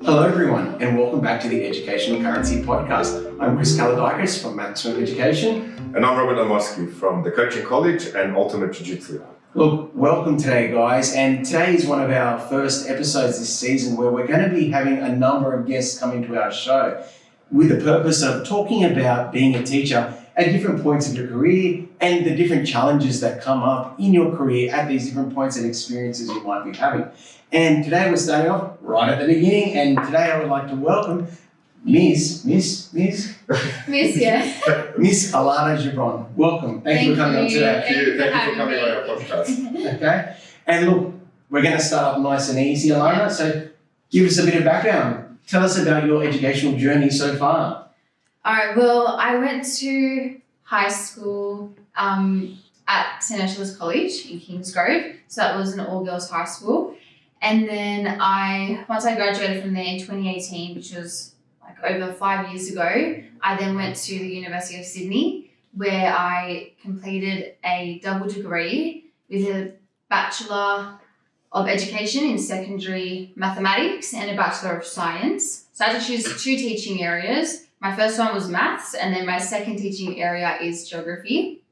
Hello everyone and welcome back to the Educational Currency Podcast. I'm Chris Kaladakis from Maximum Education. And I'm Robert Lamoski from the Coaching College and Ultimate Jiu-Jitsu. Look, welcome today guys, and today is one of our first episodes this season where we're going to be having a number of guests coming to our show with the purpose of talking about being a teacher at different points of your career and the different challenges that come up in your career at these different points and experiences you might be having. And today we're starting off right at the beginning, and today I would like to welcome Miss Alannah Gebron. Welcome. Thank you for coming on today. Thank you for coming on our podcast. Okay. And look, we're going to start off nice and easy, Alannah. So give us a bit of background. Tell us about your educational journey so far. All right. Well, I went to high school at St. Ursula's College in Kingsgrove. So that was an all-girls high school. And then once I graduated from there in 2018, which was like over 5 years ago, I then went to the University of Sydney where I completed a double degree with a Bachelor of Education in Secondary Mathematics and a Bachelor of Science. So I had to choose two teaching areas. My first one was maths, and then my second teaching area is geography.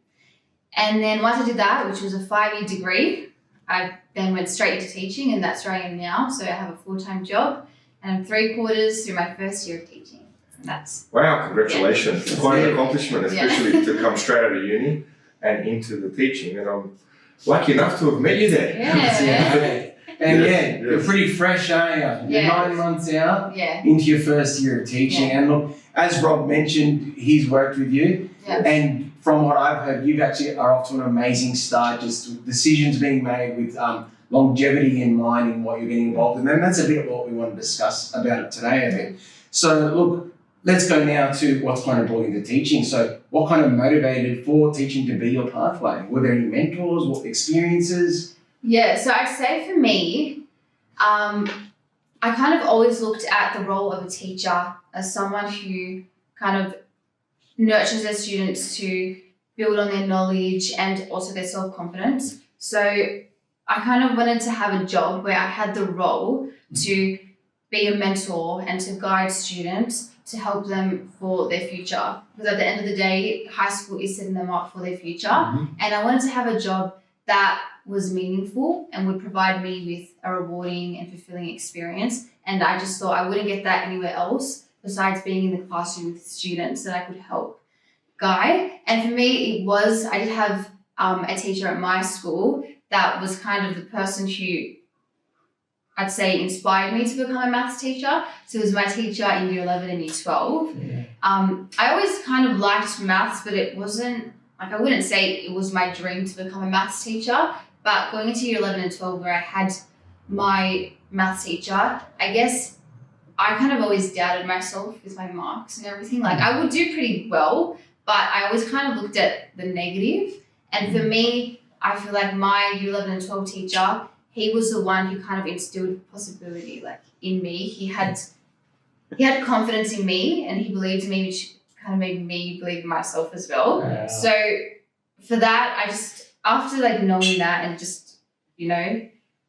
And then once I did that, which was a 5-year degree, I then went straight into teaching, and that's where I am now. So I have a full-time job, and I'm 3/4 through my first year of teaching. And that's Wow, congratulations. Yeah. Quite an accomplishment, especially to come straight out of uni and into the teaching. And I'm lucky enough to have met you there. Yeah. And you're pretty fresh, aren't you? You're 9 months out into your first year of teaching. And look, as Rob mentioned, he's worked with you. Yeah. And from what I've heard, you actually are off to an amazing start, just with decisions being made with longevity in mind in what you're getting involved in. And that's a bit of what we want to discuss about it today a bit. So look, let's go now to what's kind of brought you into teaching. So what kind of motivated for teaching to be your pathway? Were there any mentors, what experiences? Yeah, so I'd say for me, I kind of always looked at the role of a teacher as someone who kind of nurtures their students to build on their knowledge and also their self-confidence. So I kind of wanted to have a job where I had the role to be a mentor and to guide students to help them for their future. Because at the end of the day, high school is setting them up for their future. Mm-hmm. And I wanted to have a job that was meaningful and would provide me with a rewarding and fulfilling experience. And I just thought I wouldn't get that anywhere else besides being in the classroom with students that I could help guide. And for me, I did have a teacher at my school that was kind of the person who I'd say inspired me to become a maths teacher. So it was my teacher in year 11 and year 12. Yeah. I always kind of liked maths, but it wasn't, I wouldn't say it was my dream to become a maths teacher. But going into year 11 and 12 where I had my maths teacher, I guess I kind of always doubted myself with my marks and everything. Like I would do pretty well, but I always kind of looked at the negative. And for me, I feel like my year 11 and 12 teacher, he was the one who kind of instilled possibility in me. He had confidence in me and he believed in me, which kind of made me believe in myself as well. Wow. So for that, I just, after knowing that and just,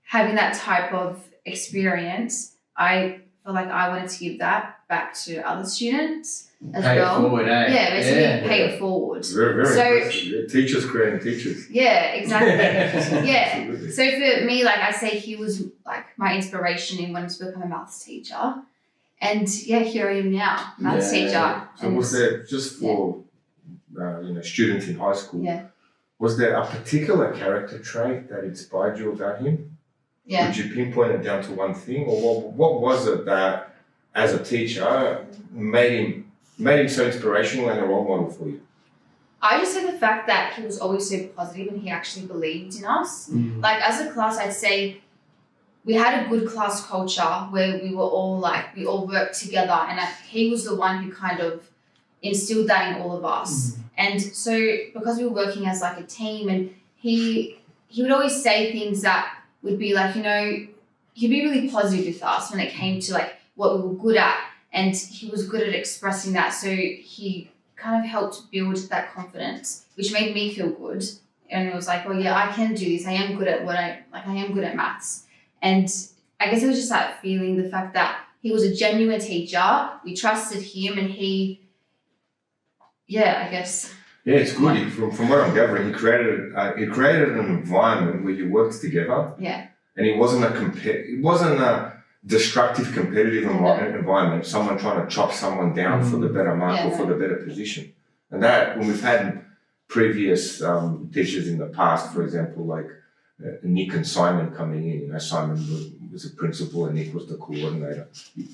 having that type of experience, I felt like I wanted to give that back to other students as pay well. It forward, eh? Yeah, basically pay it forward. Very, very impressive. Teachers creating teachers. Yeah, exactly. Yeah. So for me, I say he was my inspiration in wanting to become a maths teacher. And here I am now, maths teacher. So was there, just for students in high school, was there a particular character trait that inspired you about him? Yeah. Would you pinpoint it down to one thing, or what was it that, as a teacher, made him so inspirational and a role model for you? I just say the fact that he was always so positive and he actually believed in us. Mm. As a class, I'd say we had a good class culture where we were all we all worked together, and he was the one who kind of instilled that in all of us. Mm. And so because we were working as a team, and he would always say things that would be he'd be really positive with us when it came to what we were good at, and he was good at expressing that. So he kind of helped build that confidence, which made me feel good. And it was I can do this. I am good at I am good at maths. And I guess it was just that feeling, the fact that he was a genuine teacher. We trusted him, and he, I guess. Yeah, it's good. From what I'm gathering, he created an environment where you worked together. Yeah. And it wasn't a destructive competitive environment. Someone trying to chop someone down for the better mark or for the better position. And that, when we've had previous teachers in the past, for example, like Nick and Simon coming in. Simon was a principal and Nick was the coordinator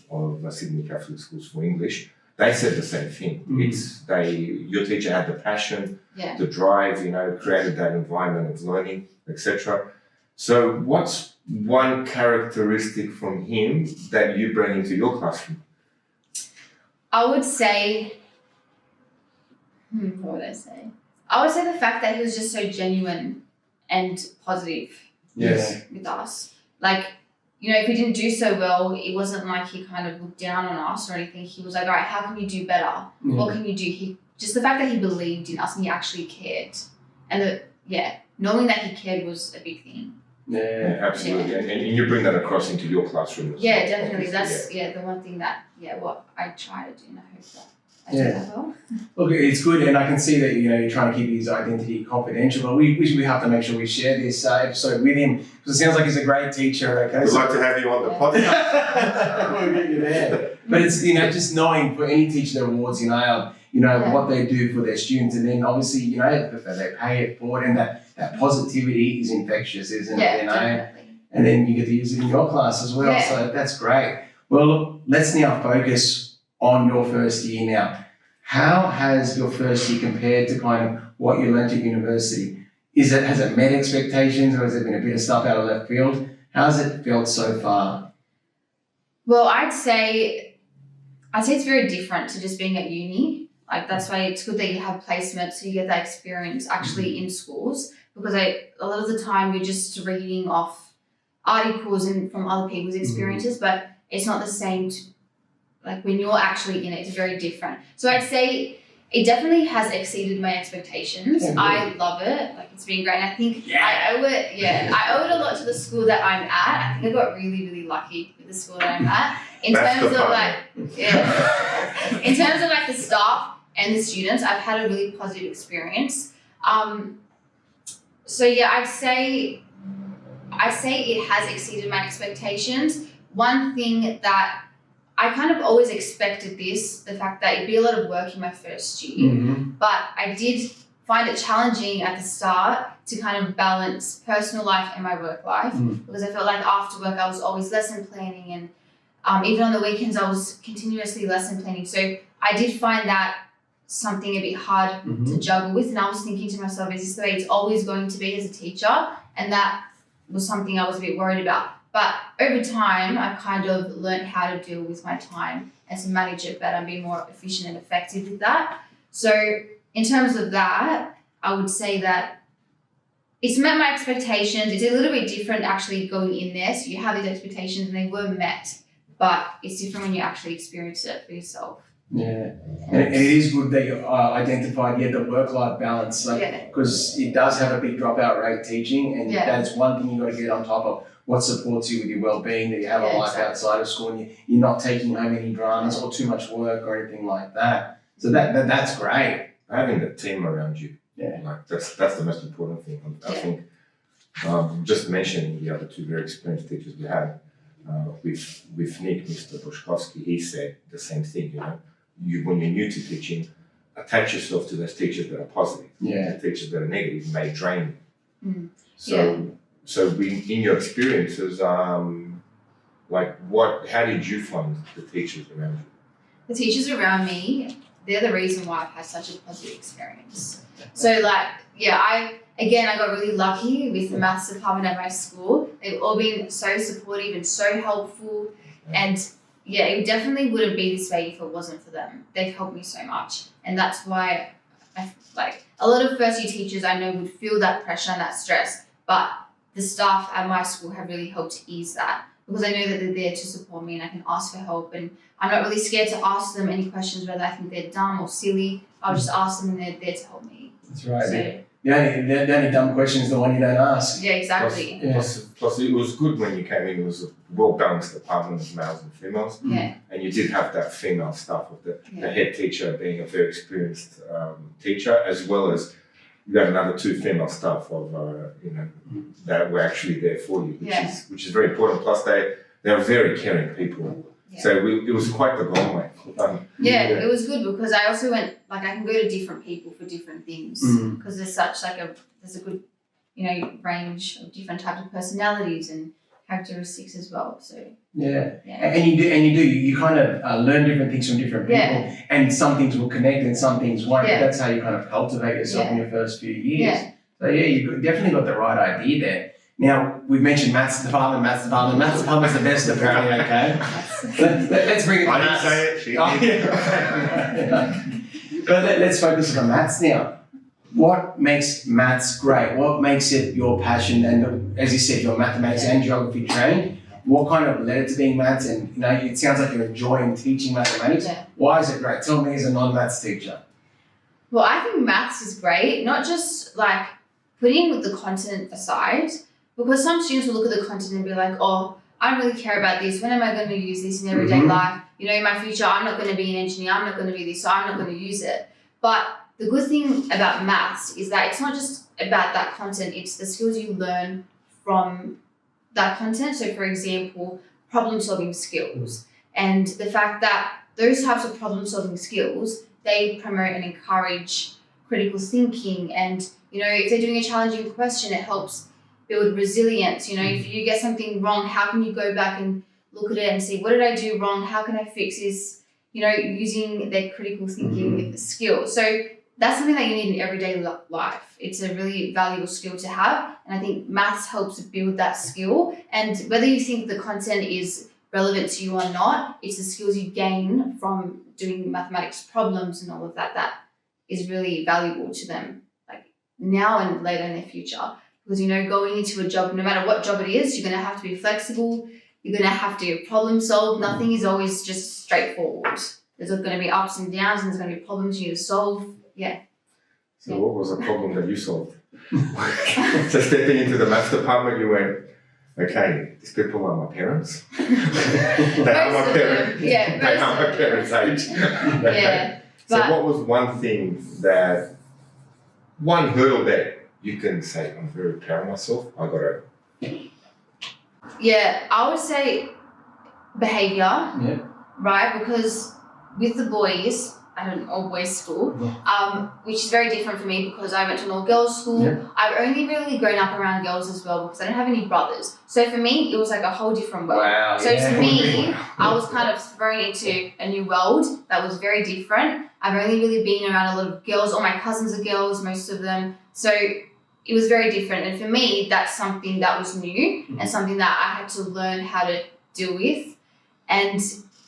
of Sydney Catholic Schools for English. They said the same thing. Your teacher had the passion, the drive, created that environment of learning, etc. So what's one characteristic from him that you bring into your classroom? I would say, what would I say? I would say the fact that he was just so genuine and positive with us. Like, if we didn't do so well, it wasn't like he kind of looked down on us or anything. He was like, all right, how can you do better? What can you do? Just the fact that he believed in us and he actually cared. And knowing that he cared was a big thing. Yeah, absolutely. Yeah. And you bring that across into your classroom as well. Definitely. That's the one thing that, what I try to do, and I hope that I do that well. Look, it's good, and I can see that, you're trying to keep his identity confidential, but we have to make sure we share this episode with him, because it sounds like he's a great teacher, okay? We'd like to have you on the podcast. We'll get you there. But it's, just knowing for any teacher that awards what they do for their students, and then obviously, they pay it forward, and that positivity is infectious, isn't it? Definitely. And then you get to use it in your class as well, so that's great. Well, look, let's now focus on your first year now. How has your first year compared to kind of what you learnt at university? Has it met expectations, or has there been a bit of stuff out of left field? How's it felt so far? Well, I'd say it's very different to just being at uni. Like, that's why it's good that you have placements, so you get that experience actually in schools, because a lot of the time you're just reading off articles and from other people's experiences, but it's not the same like when you're actually in it. It's very different. So I'd say it definitely has exceeded my expectations. I love it. Like, it's been great. And I think I owe it a lot to the school that I'm at. I think I got really, really lucky with the school that I'm at. In terms of like the staff and the students, I've had a really positive experience. I'd say it has exceeded my expectations. One thing that I kind of always expected the fact that it'd be a lot of work in my first year, but I did find it challenging at the start to kind of balance personal life and my work life, because I felt like after work I was always lesson planning, and even on the weekends I was continuously lesson planning. So I did find that something a bit hard to juggle with, and I was thinking to myself, is this the way it's always going to be as a teacher? And that was something I was a bit worried about. But over time, I've kind of learned how to deal with my time and to manage it better and be more efficient and effective with that. So in terms of that, I would say that it's met my expectations. It's a little bit different actually going in there. So you have these expectations and they were met, but it's different when you actually experience it for yourself. Yeah, and it is good that you identified the work-life balance, because it does have a big dropout rate teaching, and that's one thing you've got to get on top of. What supports you with your well-being, that you have a life outside of school, and you're not taking home any dramas or too much work or anything like that. So that's great. Having the team around you, like that's the most important thing. I think just mentioning the other two very experienced teachers we had, with Nick, Mr. Boszkowski, he said the same thing. When you're new to teaching, attach yourself to those teachers that are positive. The teachers that are negative may drain you. So in your experiences, how did you find the teachers around you? The teachers around me, they're the reason why I've had such a positive experience. So I got really lucky with the maths department at my school. They've all been so supportive and so helpful, and it definitely wouldn't be this way if it wasn't for them. They've helped me so much, and that's why a lot of first year teachers I know would feel that pressure and that stress, but the staff at my school have really helped to ease that, because I know that they're there to support me and I can ask for help, and I'm not really scared to ask them any questions whether I think they're dumb or silly. I'll just ask them and they're there to help me. That's right. The only dumb question is the one you don't ask. Yeah, exactly. Plus, it was good when you came in. It was a well-balanced department of males and females. Yeah. And you did have that female staff of the Yeah. head teacher being a very experienced teacher, as well as you got another 2 female staff of that were actually there for you, which is very important. Plus, they're very caring people. Yeah. So it was quite the gauntlet. It was good because I also went, like, I can go to different people for different things because there's such there's a good, range of different types of personalities and characteristics as well. So and you kind of learn different things from different people, and some things will connect and some things won't. Yeah. That's how you kind of cultivate yourself in your first few years. Yeah. So you've definitely got the right idea there. Now, we've mentioned maths department. Maths department's the best apparently, okay? Let's bring it to I maths. didn't say it, she did. But let's focus on maths now. What makes maths great? What makes it your passion? And as you said, you're mathematics and geography trained. What kind of led to being maths? And it sounds like you're enjoying teaching mathematics. Yeah. Why is it great? Tell me as a non-maths teacher. Well, I think maths is great, not just like putting the content aside, because some students will look at the content and be like, oh, I don't really care about this. When am I going to use this in everyday life? In my future, I'm not going to be an engineer. I'm not going to be this, so I'm not going to use it. But the good thing about maths is that it's not just about that content. It's the skills you learn from that content. So, for example, problem-solving skills. And the fact that those types of problem-solving skills, they promote and encourage critical thinking. And, if they're doing a challenging question, it helps build resilience. If you get something wrong, how can you go back and look at it and see, what did I do wrong? How can I fix this? Using their critical thinking skill. So that's something that you need in everyday life. It's a really valuable skill to have. And I think maths helps build that skill. And whether you think the content is relevant to you or not, it's the skills you gain from doing mathematics problems and all of that is really valuable to them, like now and later in their future. Because, going into a job, no matter what job it is, you're going to have to be flexible. You're going to have to problem solve. Nothing is always just straightforward. There's going to be ups and downs, and there's going to be problems you need to solve. Yeah. So what was the problem that you solved? So stepping into the maths department, you went, okay, these people are my parents. They are my parents. Yeah, they are my parents' age. Yeah. So what was one thing one hurdle that you can say, I'm very proud of myself, I got over? Yeah, I would say behaviour, right? Because with the boys at an all-boys school, which is very different for me because I went to an all-girls school. Yeah. I've only really grown up around girls as well because I don't have any brothers. So for me, it was like a whole different world. Wow, so to me, I was kind of thrown into a new world that was very different. I've only really been around a lot of girls. All my cousins are girls, most of them. So it was very different. And for me, that's something that was new and something that I had to learn how to deal with. And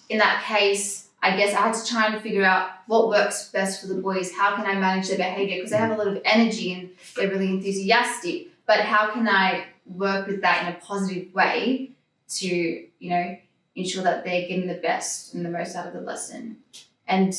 in that case, I guess I had to try and figure out what works best for the boys. How can I manage their behaviour? Because they have a lot of energy and they're really enthusiastic. But how can I work with that in a positive way to, ensure that they're getting the best and the most out of the lesson? And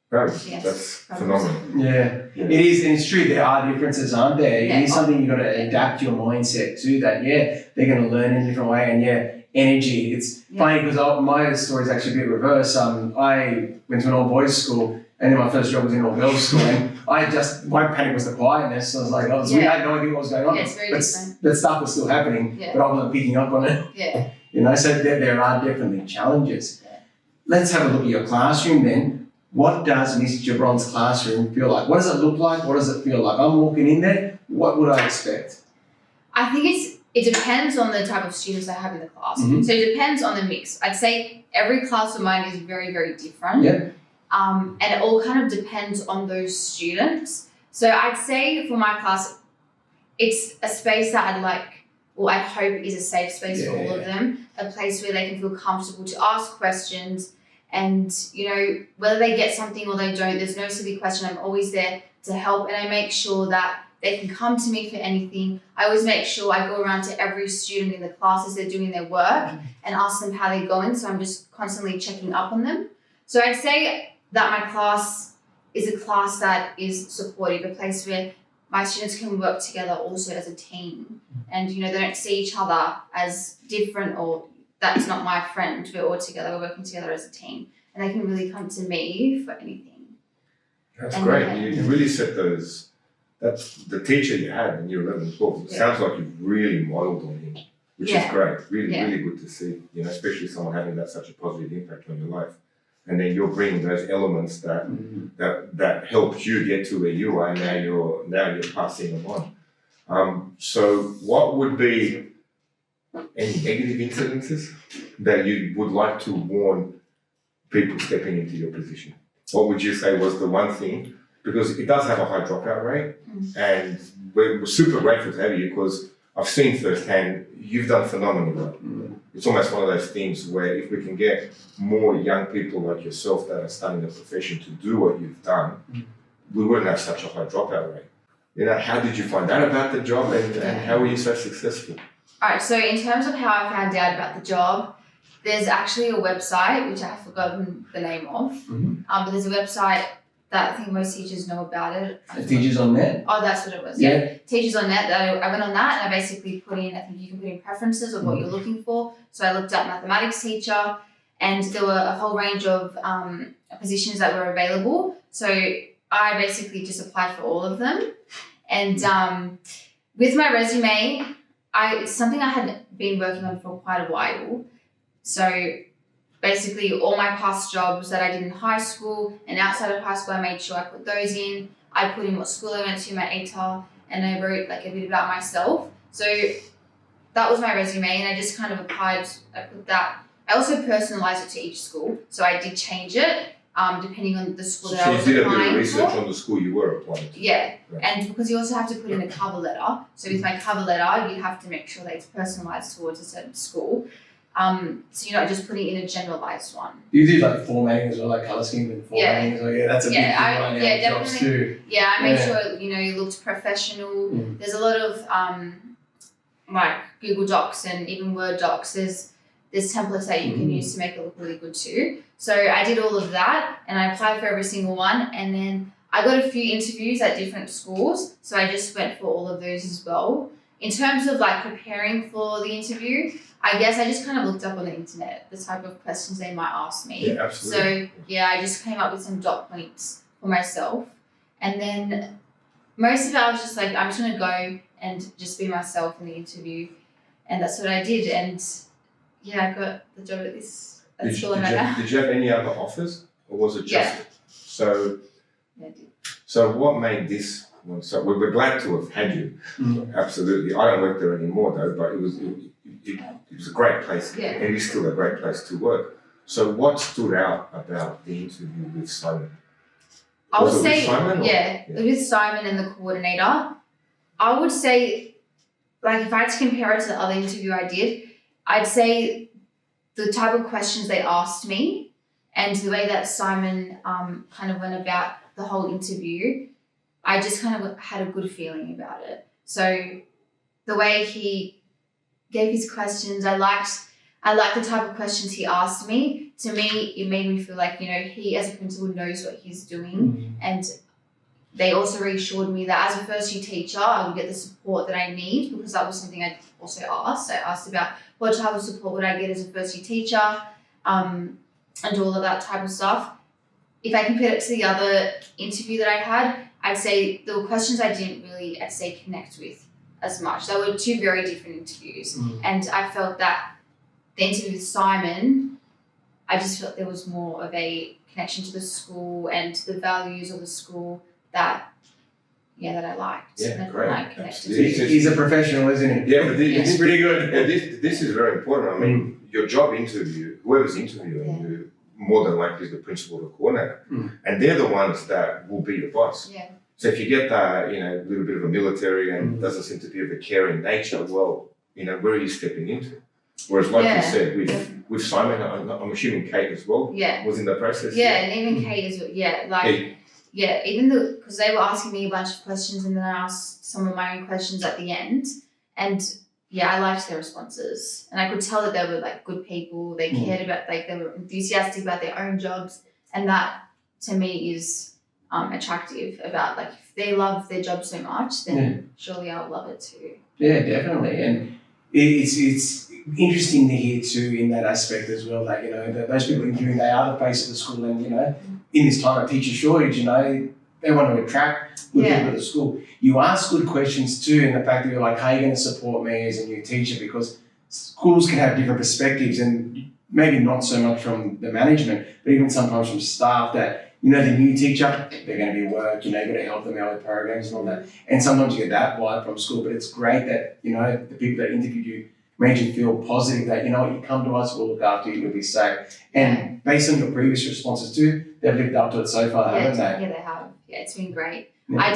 that's phenomenal. Yeah, it is, and it's true. There are differences, aren't there? It is something you've got to adapt your mindset to. That they're going to learn in a different way, and energy. It's funny because my story is actually a bit reverse. I went to an all boys school, and then my first job was in all girls school, and my panic was the quietness. I was like, I had no idea what was going on. Yeah, it's very different. But stuff was still happening, but I wasn't picking up on it. Yeah. So there are definitely challenges. Yeah. Let's have a look at your classroom then. What does Miss Gebron's classroom feel like? What does it look like? What does it feel like? I'm walking in there. What would I expect? I think it depends on the type of students I have in the class. So it depends on the mix. I'd say every class of mine is very, very different. Yeah. And it all kind of depends on those students. So I'd say for my class, it's a space that I hope is a safe space for all of them. A place where they can feel comfortable to ask questions. And, whether they get something or they don't, there's no silly question. I'm always there to help. And I make sure that they can come to me for anything. I always make sure I go around to every student in the class as they're doing their work and ask them how they're going. So I'm just constantly checking up on them. So I'd say that my class is a class that is supportive, a place where my students can work together also as a team. And, they don't see each other as different or that's not my friend. We're all together. We're working together as a team. And they can really come to me for anything. That's great. You really set those. That's the teacher you had in year 11 and 12. It sounds like you've really modelled on him, which is great. Really good to see. Especially someone having such a positive impact on your life, and then you're bringing those elements that helped you get to where you are. Now you're passing them on. So, what would be any negative incidences that you would like to warn people stepping into your position? What would you say was the one thing? Because it does have a high dropout rate, and we're super grateful to have you because I've seen firsthand you've done phenomenally well. It's almost one of those things where if we can get more young people like yourself that are starting the profession to do what you've done, we wouldn't have such a high dropout rate. How did you find out about the job and how were you so successful? All right, so in terms of how I found out about the job, there's actually a website, which I've forgotten the name of, but there's a website that I think most teachers know about it. Teachers on Net? Oh, that's what it was. Yeah. Teachers on Net. I went on that and I basically put in, I think you can put in preferences of what you're looking for. So I looked up mathematics teacher and there were a whole range of positions that were available. So I basically just applied for all of them. And with my resume, it's something I had been working on for quite a while. So basically all my past jobs that I did in high school and outside of high school, I made sure I put those in. I put in what school I went to, my ATAR, and I wrote a bit about myself. So that was my resume and I just kind of applied, I put that. I also personalized it to each school. So I did change it depending on the school that I was applying for. So you did a bit of research on the school you were applying to. Yeah, and because you also have to put in a cover letter. So with my cover letter, you have to make sure that it's personalized towards a certain school. So you're not just putting in a generalized one. You do formatting as well, colour scheme and formatting as well. Yeah, that's a big thing right now. Jobs too. Yeah, I made sure it looked professional. There's a lot of Google Docs and even Word docs. There's templates that you can use to make it look really good too. So I did all of that and I applied for every single one, and then I got a few interviews at different schools. So I just went for all of those as well. In terms of preparing for the interview, I guess I just kind of looked up on the internet the type of questions they might ask me. Yeah, absolutely. So I just came up with some dot points for myself. And then most of it I was just I'm just going to go and just be myself in the interview. And that's what I did. And I got the job at this school. Did you have any other offers or was it just... Yeah. So, I did. So what made this one? So we're glad to have had you. Absolutely. I don't work there anymore though, but it was a great place, and it's still a great place to work. So what stood out about the interview with Simon? I would say, with Simon and the coordinator. I would say, if I had to compare it to the other interview I did, I'd say the type of questions they asked me and the way that Simon kind of went about the whole interview, I just kind of had a good feeling about it. So the way he gave his questions, I liked the type of questions he asked me. To me, it made me feel like, he as a principal knows what he's doing. And they also reassured me that as a first year teacher, I would get the support that I need, because that was something I also asked. I asked about what type of support would I get as a first year teacher, and all of that type of stuff. If I compare it to the other interview that I had, I'd say there were questions I didn't really, connect with as much. They were two very different interviews. And I felt that the interview with Simon, I just felt there was more of a connection to the school and the values of the school that I liked. Yeah, great. He's a professional, isn't he? Yeah, but it's pretty good. This is very important. I mean, your job interview, whoever's interviewing you, more than likely is the principal or the coordinator. And they're the ones that will be the boss. Yeah. So if you get that, little bit of a military and doesn't seem to be of a caring nature, well, where are you stepping into? Whereas like you said, with Simon, I'm assuming Kate as well was in the process. Yeah, and even Kate as well. Even because they were asking me a bunch of questions and then I asked some of my own questions at the end. And I liked their responses. And I could tell that they were good people. They cared about, they were enthusiastic about their own jobs. And that to me is attractive about, like, if they love their job so much, then surely I'll love it too. Yeah, definitely. And it's interesting to hear too in that aspect as well, that, that those people interviewing, they are the face of the school, and, in this time of teacher shortage, they want to attract good people to the school. You ask good questions too, in the fact that you're like, how are you going to support me as a new teacher? Because schools can have different perspectives, and maybe not so much from the management, but even sometimes from staff, that, the new teacher, they're going to be at work, you've got to help them out with programs and all that. And sometimes you get that vibe from school, but it's great that, the people that interviewed you made you feel positive that, you come to us, we'll look after you, you'll be safe. And based on your previous responses too, they've lived up to it so far, haven't they? Yeah, they have. Yeah, it's been great. Yeah. I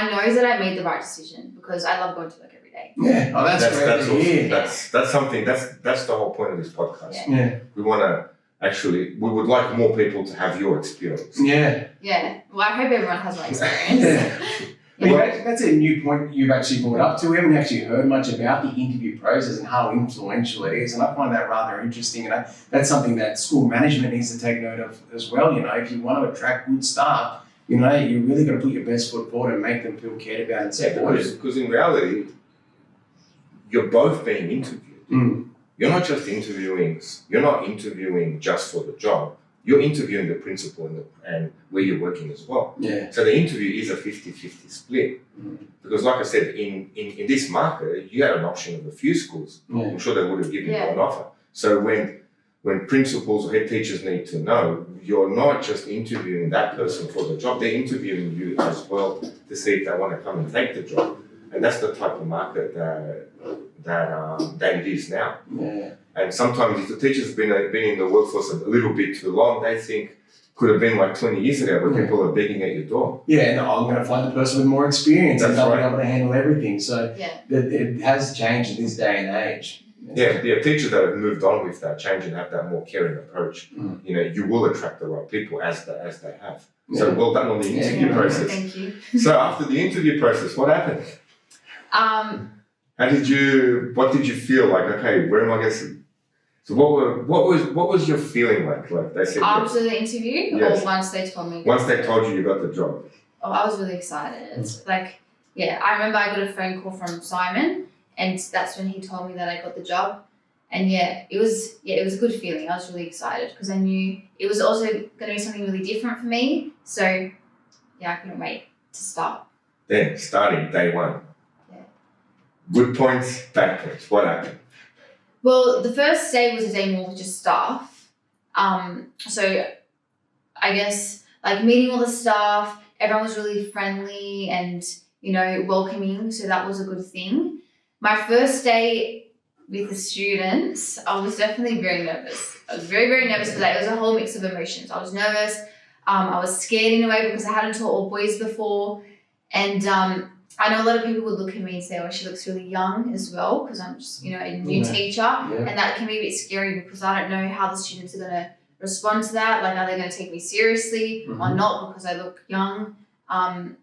know that I made the right decision, because I love going to work every day. Yeah, that's great that's to awesome. hear. That's something, that's the whole point of this podcast. Yeah. We want to we would like more people to have your experience. Yeah. Yeah. Well, I hope everyone has my experience. Well, that's a new point you've actually brought up too. We haven't actually heard much about the interview process and how influential it is, and I find that rather interesting. And that's something that school management needs to take note of as well. If you want to attract good staff, you really got to put your best foot forward and make them feel cared about and supported. Because in reality, you're both being interviewed. You're not just interviewing. You're not interviewing just for the job. You're interviewing the principal and where you're working as well. Yeah. So the interview is a 50-50 split. Because like I said, in this market, you had an option of a few schools. I'm sure they would have given you an offer. So when principals or head teachers need to know, you're not just interviewing that person for the job, they're interviewing you as well to see if they want to come and take the job. And that's the type of market that it is now. Yeah. And sometimes if the teacher's been in the workforce a little bit too long, they think could have been like 20 years ago, but people are begging at your door. Yeah, no, I'm going to find the person with more experience and they'll be right. able to handle everything. So it has changed in this day and age. Yeah, teachers that have moved on with that change and have that more caring approach, you will attract the right people as they have. Yeah. So well done on the interview process. Thank you. So after the interview process, what happened? What did you feel like? Okay, where am I going to? So what was your feeling like? Like they said after the interview, or once they told me? Once they told you got the job. Oh, I was really excited. I remember I got a phone call from Simon, and that's when he told me that I got the job. And it was a good feeling. I was really excited because I knew it was also going to be something really different for me. So I couldn't wait to start. Then starting day one. Yeah. Good points, bad points. What happened? Well, the first day was a day more with just staff. So I guess meeting all the staff, everyone was really friendly and, welcoming. So that was a good thing. My first day with the students, I was definitely very nervous. I was very, very nervous for that. It was a whole mix of emotions. I was nervous. I was scared in a way because I hadn't taught all boys before. And I know a lot of people would look at me and say, oh, she looks really young as well because I'm just, a new teacher. Yeah. And that can be a bit scary because I don't know how the students are going to respond to that. Are they going to take me seriously or not because I look young? But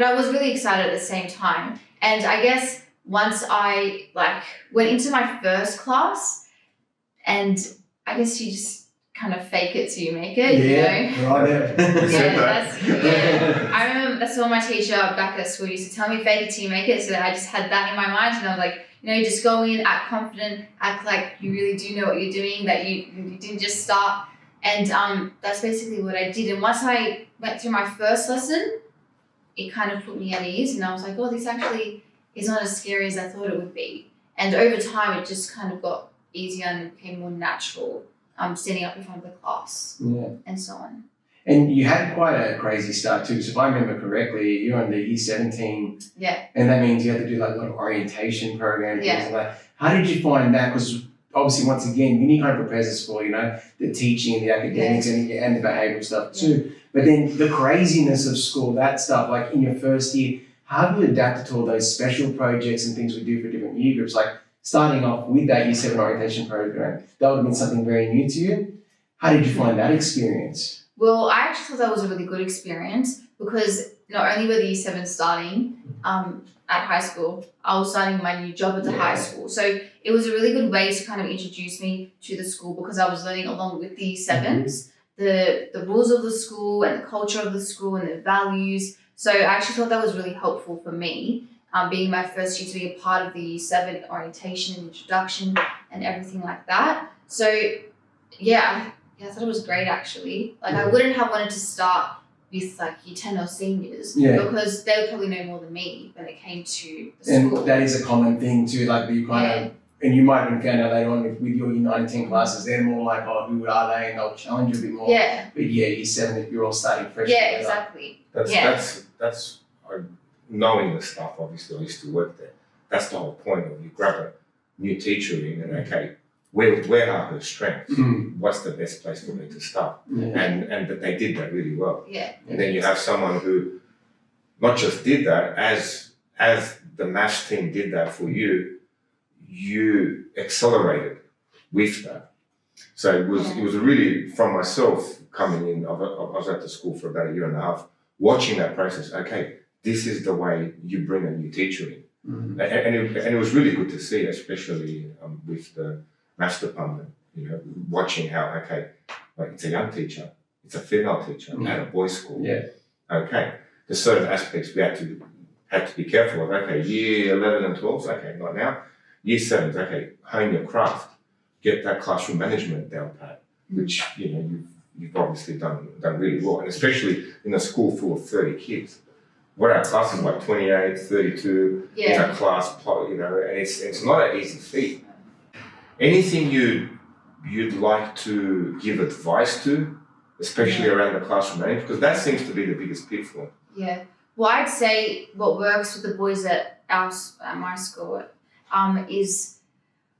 I was really excited at the same time. And I guess once I went into my first class, and I guess you just kind of fake it till you make it, Right. I remember that's what my teacher back at school used to tell me, fake it till you make it. So I just had that in my mind, and I was like, just go in, act confident, act like you really do know what you're doing, that you didn't just start. And that's basically what I did. And once I went through my first lesson, it kind of put me at ease, and I was like, oh, this actually is not as scary as I thought it would be. And over time, it just kind of got easier and became more natural, standing up in front of the class and so on. And you had quite a crazy start too. So if I remember correctly, you're on the Year 17. Yeah. And that means you had to do a lot of orientation programs. Yeah. And that. How did you find that? Because obviously, once again, uni kind of prepares us for, the teaching and the academics and the behavioural stuff too. But then the craziness of school, that stuff, in your first year, how have you adapted to all those special projects and things we do for different year groups? Starting off with that Year 7 orientation program, that would have been something very new to you. How did you find that experience? Well, I actually thought that was a really good experience because not only were the Year 7 starting at high school, I was starting my new job at the high school. So it was a really good way to kind of introduce me to the school because I was learning along with the Year 7s. the rules of the school and the culture of the school and the values. So I actually thought that was really helpful for me, being my first year to be a part of the Year 7 orientation, introduction, and everything like that. So yeah, I thought it was great actually. Like I wouldn't have wanted to start with like Year 10 or seniors because they would probably know more than me when it came to the school. And that is a common thing too, like you kind of, and you might even find out later on with your Year 9 and 10 classes, they're more like, oh, who are they? And they'll challenge you a bit more. Yeah. But yeah, Year 7, if you're all starting fresh. Yeah, exactly. That's knowing the stuff. Obviously, I used to work there. That's the whole point of you grab a new teacher in and okay, where are her strengths? What's the best place for me to start? And that they did that really well. Yeah. And then you have someone who not just did that, as the maths team did that for you, you accelerated with that. So it was really, from myself coming in, I was at the school for about 1.5 years, watching that process. Okay, this is the way you bring a new teacher in. And it was really good to see, especially with the maths department, you know, watching how, okay, like it's a young teacher, it's a female teacher at a boys' school. Yeah. Okay, there's certain aspects we had to be careful of. Okay, year 11 and 12s, okay, not now. Year 7s, okay, hone your craft, get that classroom management down pat, which, you know, you've obviously done really well, and especially in a school full of 30 kids. What our class is like 28, 32 in a class, you know, and it's not an easy feat. Anything you'd like to give advice to, especially around the classroom management, because that seems to be the biggest pitfall. Yeah. Well, I'd say what works with the boys at my school is,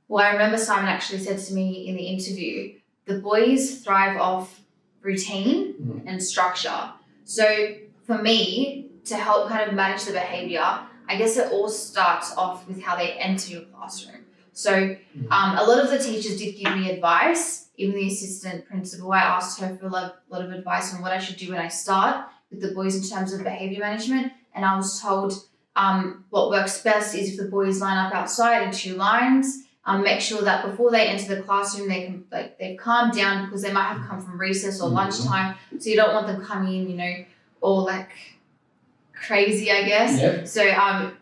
well, I remember Simon actually said to me in the interview, the boys thrive off routine and structure. So for me, to help kind of manage the behaviour, I guess it all starts off with how they enter your classroom. So a lot of the teachers did give me advice, even the assistant principal. I asked her for a lot of advice on what I should do when I start with the boys in terms of behaviour management. And I was told what works best is if the boys line up outside in 2 lines, make sure that before they enter the classroom, they've calmed down because they might have come from recess or lunchtime. So you don't want them coming in, you know, all like crazy, I guess. Yep. So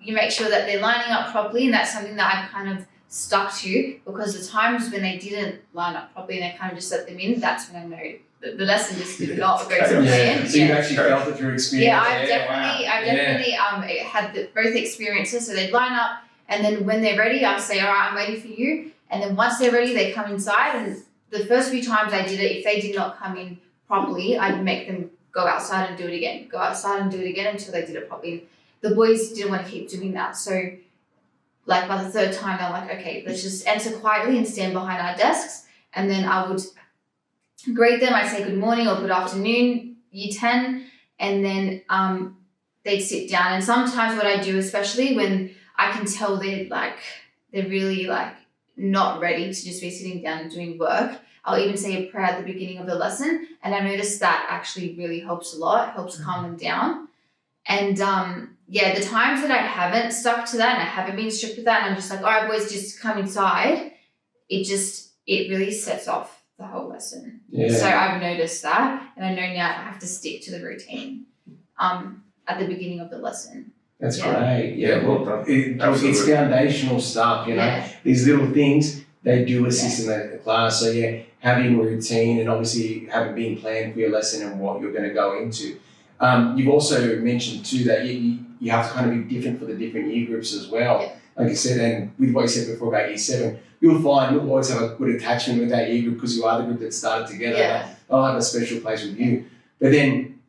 you make sure that they're lining up properly, and that's something that I've kind of stuck to, because the times when they didn't line up properly and they kind of just let them in, that's when I know the lesson just did not go to plan. So you actually felt it through experience. Yeah, I definitely had both experiences. So they'd line up, and then when they're ready, I'll say, all right, I'm ready for you. And then once they're ready, they come inside. And the first few times I did it, if they did not come in properly, I'd make them go outside and do it again, until they did it properly. The boys didn't want to keep doing that. So like by the 3rd time, they're like, okay, let's just enter quietly and stand behind our desks. And then I would greet them. I'd say good morning or good afternoon, Year 10. And then they'd sit down. And sometimes what I do, especially when I can tell they're really like not ready to just be sitting down and doing work, I'll even say a prayer at the beginning of the lesson. And I noticed that actually really helps a lot. It helps calm them down. And the times that I haven't stuck to that and I haven't been strict with that, and I'm just like, all right, boys, just come inside, it really sets off the whole lesson. Yeah. So I've noticed that, and I know now I have to stick to the routine at the beginning of the lesson. That's great. Yeah, well, it's foundational stuff, you know. Yeah. These little things, they do assist in the class. So yeah, having routine and obviously having been planned for your lesson and what you're going to go into. You've also mentioned too that you have to kind of be different for the different year groups as well. Yeah. Like you said, and with what you said before about Year 7, you'll find you'll always have a good attachment with that year group because you are the group that started together. Yeah. They'll have a special place with you. But then,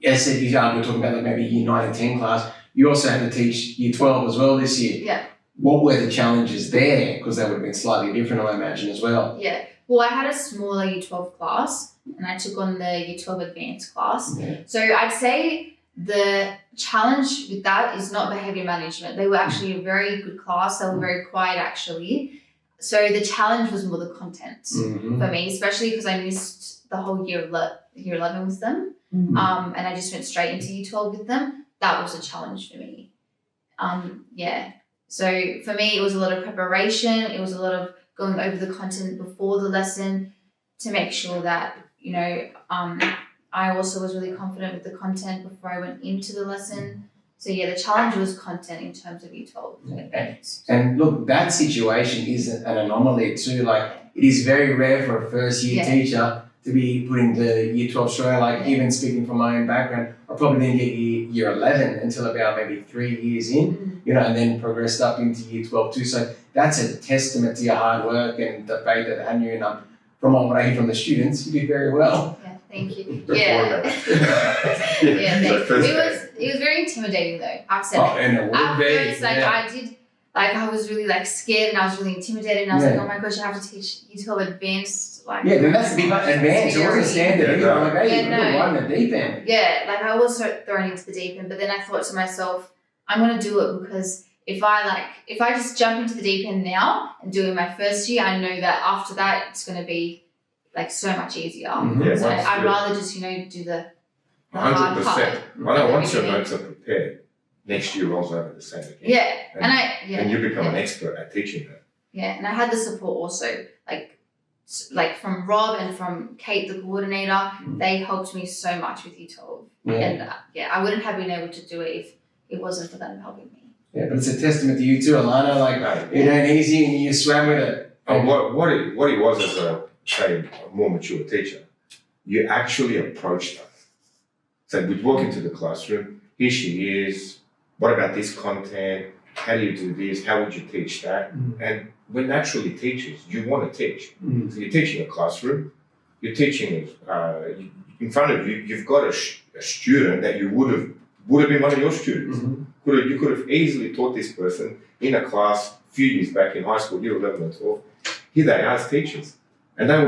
as I said, we're talking about like maybe Year 9 and 10 class. You also had to teach Year 12 as well this year. Yeah. What were the challenges there? Because they would have been slightly different, I imagine, as well. Yeah. Well, I had a smaller Year 12 class, and I took on the Year 12 advanced class. Yeah. So I'd say the challenge with that is not behaviour management. They were actually a very good class. They were very quiet, actually. So the challenge was more the content for me, especially because I missed the whole year 11 with them. And I just went straight into Year 12 with them. That was a challenge for me. So for me, it was a lot of preparation. It was a lot of going over the content before the lesson to make sure that, I also was really confident with the content before I went into the lesson. So yeah, the challenge was content in terms of Year 12. And look, that situation is an anomaly too. Like, it is very rare for a first year teacher to be putting the Year 12 straight. Like, even speaking from my own background, I probably didn't get year 11 until about maybe 3 years in, and then progressed up into Year 12 too. So that's a testament to your hard work and the faith that they had in you. And from what I hear from the students, you did very well. Yeah, thank you. Yeah. Thanks. It was very intimidating though. I've said and it would first, I was really scared and I was really intimidated and I was like, oh my gosh, I have to teach Year 12 advanced. Then that's the big advanced. It wasn't standard. I'm like, hey, you're right in the deep end. Yeah, I was thrown into the deep end, but then I thought to myself, I'm gonna do it because if I just jump into the deep end now and do it my first year, I know that after that it's gonna be so much easier. So I'd rather just do the 100%. I know once your notes are prepared, next year rolls over the same again. Yeah, and you become an expert at teaching that. Yeah, and I had the support also, from Rob and from Kate, the coordinator. They helped me so much with Year 12. And I wouldn't have been able to do it if it wasn't for them helping me. Yeah, but it's a testament to you too, Alannah. It ain't easy and you swam with it. And what he was as a more mature teacher, you actually approached us. So we'd walk into the classroom, here she is, what about this content? How do you do this? How would you teach that? And we're naturally teachers. You want to teach. So you're teaching a classroom, you're teaching in front of you, you've got a student that you would have been one of your students. You could have easily taught this person in a class a few years back in high school, year 11 and 12. Here they are as teachers. And they will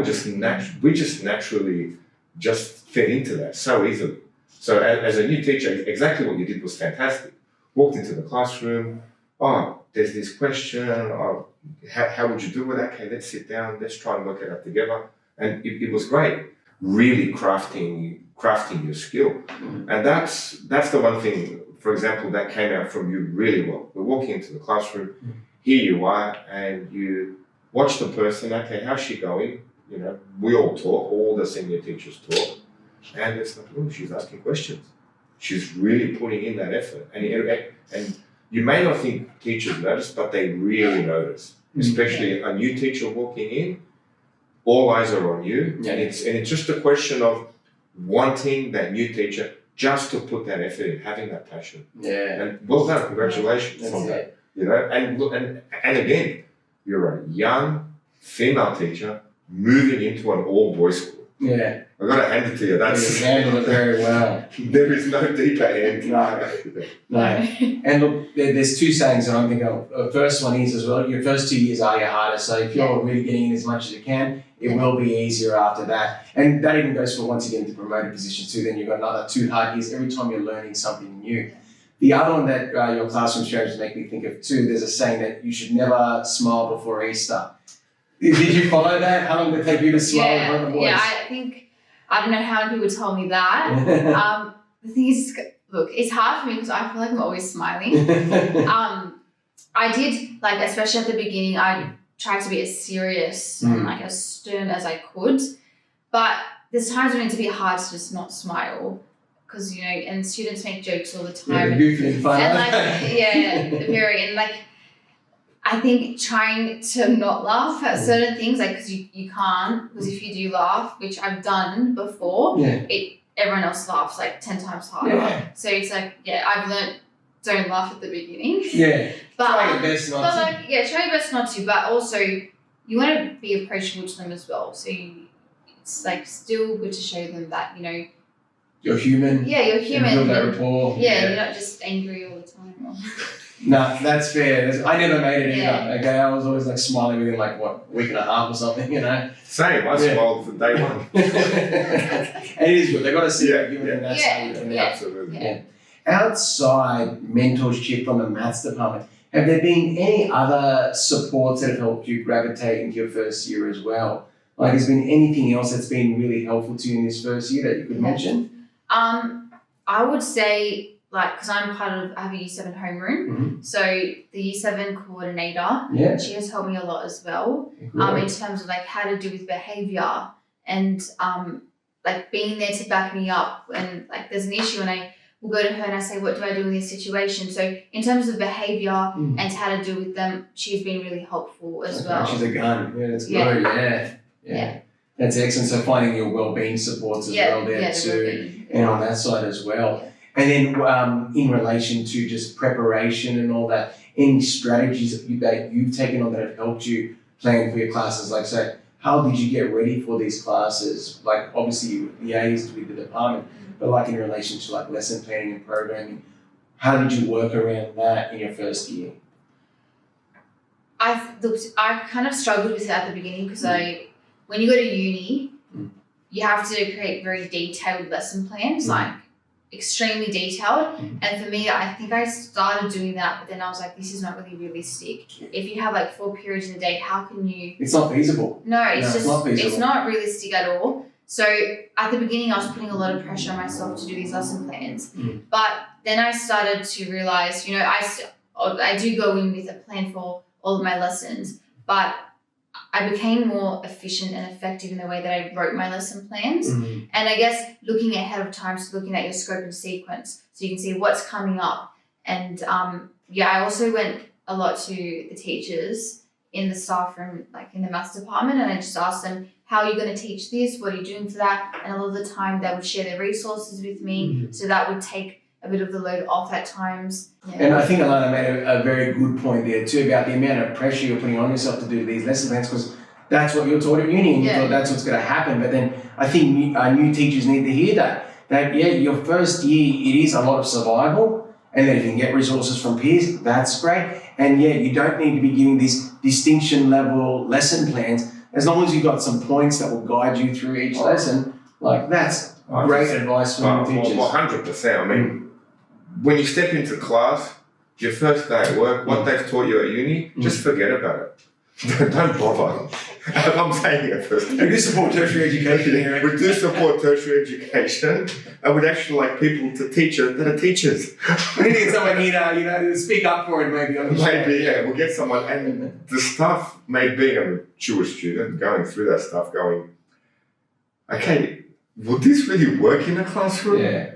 we just naturally just fit into that so easily. So as a new teacher, exactly what you did was fantastic. Walked into the classroom, there's this question, how would you do with that? Okay, let's sit down, let's try and work it out together. And it was great, really crafting your skill. And that's the one thing, for example, that came out from you really well. We're walking into the classroom, here you are, and you watch the person, okay, how's she going? We all talk, all the senior teachers talk. And it's like, she's asking questions. She's really putting in that effort. And you may not think teachers notice, but they really notice. Especially a new teacher walking in, all eyes are on you. And it's just a question of wanting that new teacher just to put that effort in, having that passion. And well done, congratulations on that. And again, you're a young female teacher moving into an all-boys school. I've got to hand it to you. You handled it very well. There is no deeper end. No. And look, there's two sayings that I'm thinking of. The first one is as well, your first 2 years are your hardest. So if you're really getting in as much as you can, it will be easier after that. And that even goes for once you get into promoted positions too. Then you've got another 2 hard years every time you're learning something new. The other one that your classroom strategies make me think of too, there's a saying that you should never smile before Easter. Did you follow that? How long did it take you to smile in front of the boys? I don't know how many people told me that. The thing is, look, it's hard for me because I feel like I'm always smiling. I did, especially at the beginning, I tried to be as serious and as stern as I could. But there's times when it's a bit hard to just not smile because, and students make jokes all the time. Goofy and fun. And I think trying to not laugh at certain things, because you can't, because if you do laugh, which I've done before, everyone else laughs 10 times harder. So it's I've learned don't laugh at the beginning. But try your best not to. Try your best not to, but also you want to be approachable to them as well. So it's still good to show them that, you're human. You're human. Build that rapport. You're not just angry all the time. No, that's fair. I never made it either. Okay, I was always smiling within a week and a half or something, Same, I smiled from day one. And it is good. They've got to see that human and that's how you do it. Absolutely. Outside mentorship from the maths department, have there been any other supports that have helped you gravitate into your first year as well? Has there been anything else that's been really helpful to you in this first year that you could mention? I would say, because I have a Year 7 homeroom, so the Year 7 coordinator, she has helped me a lot as well, in terms of how to do with behaviour and like being there to back me up when like there's an issue, and I will go to her and I say, what do I do in this situation? So in terms of behaviour and how to deal with them, she's been really helpful as well. She's a gun. Yeah, that's good. Yeah. Yeah. That's excellent. So finding your wellbeing supports as well there too, and on that side as well. Yeah. And then in relation to just preparation and all that, any strategies that you've taken on that have helped you plan for your classes? Like, so how did you get ready for these classes? Like, obviously you liaised with the department, but like in relation to like lesson planning and programming, how did you work around that in your first year? I kind of struggled with it at the beginning because when you go to uni, you have to create very detailed lesson plans, like extremely detailed. And for me, I think I started doing that, but then I was like, this is not really realistic. If you have like 4 periods in a day, how can you? It's not feasible. No, it's not feasible. It's not realistic at all. So at the beginning, I was putting a lot of pressure on myself to do these lesson plans. But then I started to realize, you know, I do go in with a plan for all of my lessons, but I became more efficient and effective in the way that I wrote my lesson plans. And I guess looking ahead of time, so looking at your scope and sequence, so you can see what's coming up. And I also went a lot to the teachers in the staff room, like in the maths department, and I just asked them, how are you going to teach this? What are you doing for that? And a lot of the time they would share their resources with me, so that would take a bit of the load off at times. Yeah. And I think Alannah made a very good point there too about the amount of pressure you're putting on yourself to do these lesson plans, because that's what you're taught at uni and you thought that's what's going to happen. But then I think new teachers need to hear that your first year, it is a lot of survival, and then if you can get resources from peers, that's great. And you don't need to be giving these distinction level lesson plans. As long as you've got some points that will guide you through each lesson, like that's great advice from teachers. 100%. I mean, when you step into class, your first day at work, what they've taught you at uni, just forget about it. Don't bother. I'm saying it first. We do support tertiary education here. We do support tertiary education, and we'd actually like people to teach it that are teachers. We need to get someone here to speak up for it maybe. We'll get someone. And the stuff, being a mature student, going through that stuff, going, okay, will this really work in a classroom? Yeah.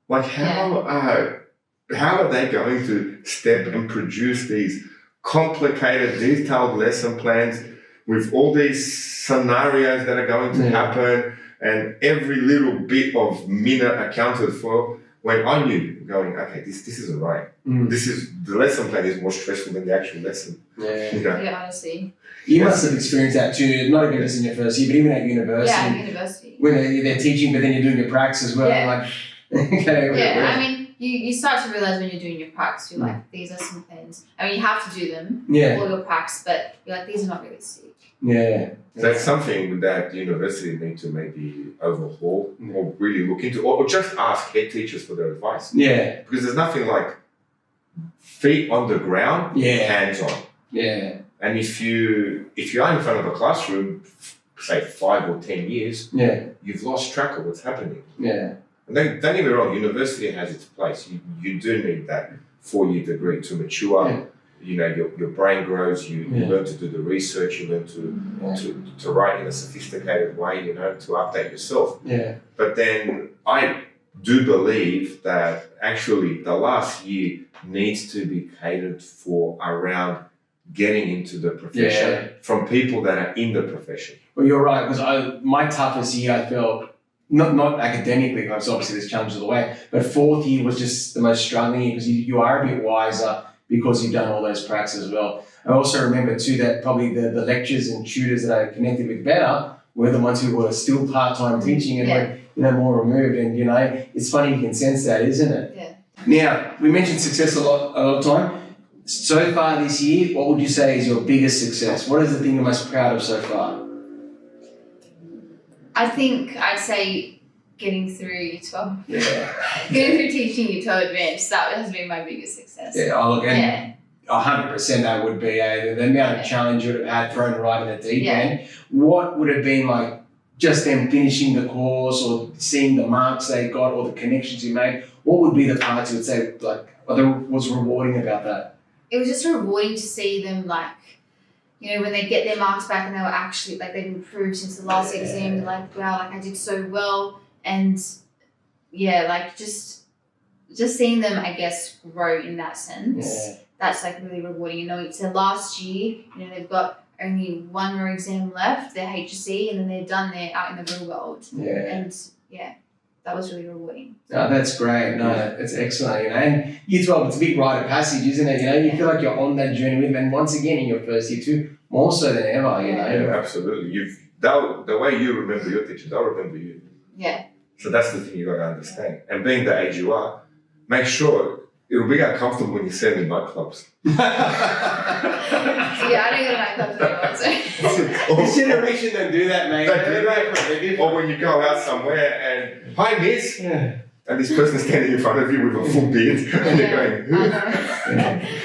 Like how are they going to step and produce these complicated, detailed lesson plans with all these scenarios that are going to happen and every little bit of minute accounted for, when I knew going, okay, this isn't right. The lesson plan is more stressful than the actual lesson. Yeah. You know? Yeah, honestly. You must have experienced that too, not even just in your first year, but even at university. Yeah, at university. When they're teaching, but then you're doing your pracs as well. Yeah. Like, okay, I mean, you start to realise when you're doing your pracs, you're like, these lesson plans. I mean, you have to do them, all your pracs, but you're like, these are not realistic. Yeah. That's something that university need to maybe overhaul or really look into, or just ask head teachers for their advice. Yeah. Because there's nothing like feet on the ground, hands on. Yeah. And if you are in front of a classroom, say 5 or 10 years, you've lost track of what's happening. Yeah. And don't get me wrong, university has its place. You do need that 4-year degree to mature. Yeah. You know, your brain grows, you learn to do the research, you learn to write in a sophisticated way, you know, to update yourself. Yeah. But then I do believe that actually the last year needs to be catered for around getting into the profession from people that are in the profession. Well, you're right, because my toughest year I felt, not academically, because obviously there's challenges of the way, but 4th year was just the most struggling year because you are a bit wiser because you've done all those pracs as well. I also remember too that probably the lecturers and tutors that I connected with better were the ones who were still part-time teaching and were more removed. And it's funny, you can sense that, isn't it? Yeah. Now, we mentioned success a lot of time. So far this year, what would you say is your biggest success? What is the thing you're most proud of so far? I think I'd say getting through year 12. Yeah. Getting through teaching year 12 advanced, that has been my biggest success. Yeah, 100% that would be the amount of challenge you would have had thrown right in the deep end. What would have been like just them finishing the course or seeing the marks they got or the connections you made? What would be the parts you would say like was rewarding about that? It was just rewarding to see them you know, when they get their marks back and they were actually, like, they've improved since the last exam, they're like, wow, like, I did so well. And yeah, like, just seeing them, I guess, grow in that sense, that's, like, really rewarding. You know, it's their last year, you know, they've got only one more exam left, their HSC, and then they're done, they're out in the real world. And yeah, that was really rewarding. No, that's great. No, it's excellent, you know. And year 12, it's a big rite of passage, isn't it? You know, you feel like you're on that journey with them. And once again, in your first year too, more so than ever, you know. Yeah, absolutely. The way you remember your teacher, they'll remember you. Yeah. So that's the thing you got to understand. And being the age you are, make sure it'll be uncomfortable when you send in nightclubs. Yeah, I don't go to nightclubs anymore, so. This generation don't do that, mate. Or when you go out somewhere and, hi, miss. Yeah. And this person's standing in front of you with a full beard. And you're going, who?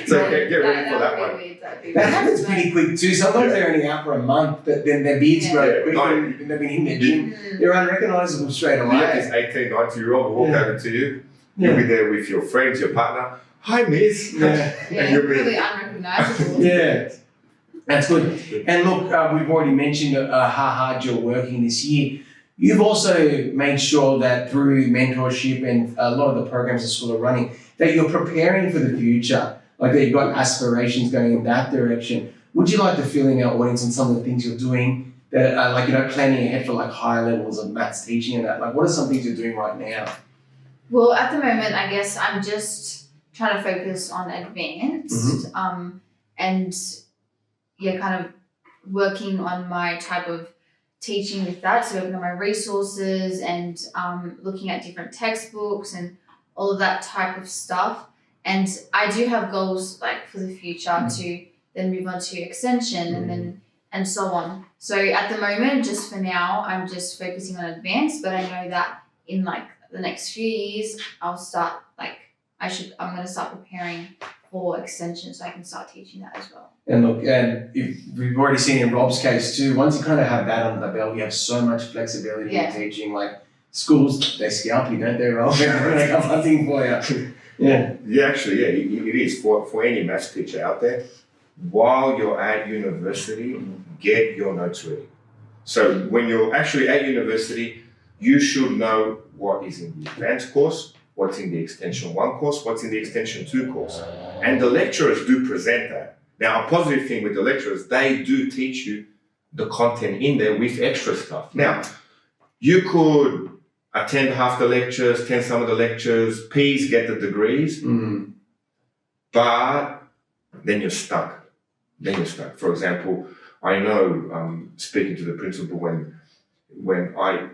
So get ready for that one. That happens pretty quick too. Sometimes they're only out for a month, but then their beards grow quick and they've been in the gym. They're unrecognisable straight away. Yeah, this 18, 19-year-old will walk over to you. You'll be there with your friends, your partner. Hi, miss. And you'll be really unrecognisable. Yeah. That's good. And look, we've already mentioned how hard you're working this year. You've also made sure that through mentorship and a lot of the programs the school are running, that you're preparing for the future, like that you've got aspirations going in that direction. Would you like to fill in our audience on some of the things you're doing that are like, you know, planning ahead for like higher levels of maths teaching and that? Like, what are some things you're doing right now? Well, at the moment, I guess I'm just trying to focus on advanced, and yeah, kind of working on my type of teaching with that. So working on my resources and looking at different textbooks and all of that type of stuff. And I do have goals like for the future to then move on to extension and then and so on. So at the moment, just for now, I'm just focusing on advanced, but I know that in like the next few years, I'll start I'm going to start preparing for extension so I can start teaching that as well. And look, and if we've already seen in Rob's case too, once you kind of have that under the belt, you have so much flexibility in teaching. Like schools, they scalp you, don't they, Rob? They come hunting for you. It is for any maths teacher out there. While you're at university, get your notes ready. So when you're actually at university, you should know what is in the advanced course, what's in the Extension 1 course, what's in the Extension 2 course. And the lecturers do present that. Now, a positive thing with the lecturers, they do teach you the content in there with extra stuff. Now, you could attend half the lectures, attend some of the lectures, P's, get the degrees, but then you're stuck. For example, I know, speaking to the principal when I